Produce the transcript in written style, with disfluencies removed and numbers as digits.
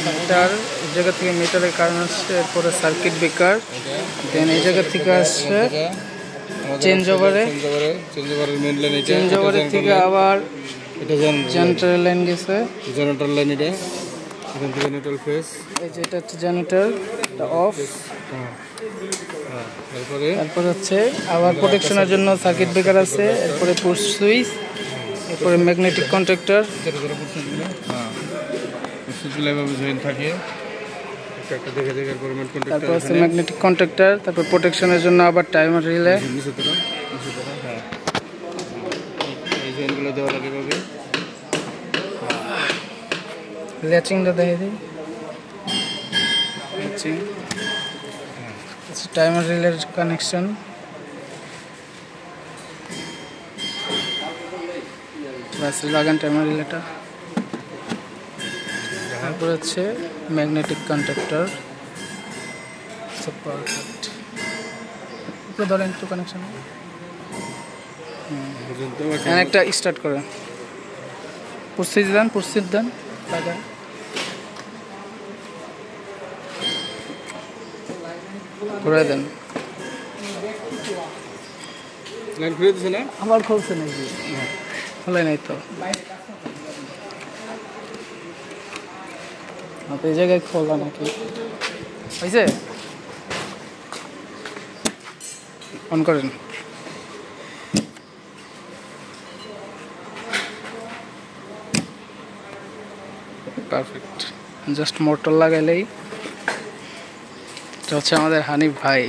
Metre, এই জায়গা থেকে মিটারের কারণ আসছে, এরপরে সার্কিট ব্রেকার, দেন এই জায়গা থেকে আসছে চেঞ্জ ওভারে থেকে আবার জেনারেটর লাইন গেছে, জেনারেটর লাইন এটা এখান থেকে নিউট্রাল ফেজ, এই যে এটা হচ্ছে জেনারেটর, এটা অফ। তারপর হচ্ছে আবার প্রোটেকশনের জন্য সার্কিট ব্রেকার আছে, এরপরে পুশ সুইচ, এরপরে ম্যাগনেটিক কন্ট্যাক্টর, তারপর হচ্ছে ম্যাগনেটিক কন্ট্যাক্টর, তারপর প্রোটেকশনের জন্য আবার টাইমার রিলে, ল্যাচিংটা দেখে দিই, ল্যাচিং, টাইমার রিলের কানেকশন, লাগান টাইমার রিলেটা। তারপর হচ্ছে ম্যাগনেটিক কন্ট্যাক্টর, পারফেক্ট। ধরেন একটু কানেকশন একটা স্টার্ট করে পুষিয়ে দেন, পুষিয়ে দেন, লাগান। ঘুরে দেন, লাইন খুলে দিছে না? আমার খুলছে নাকি? খোলে নাই তো, এই জায়গায় খোলা নাকি হয়েছে? অন করেন। পারফেক্ট, জাস্ট মোটর লাগাইলেই। এটা হচ্ছে আমাদের হানিফ ভাই।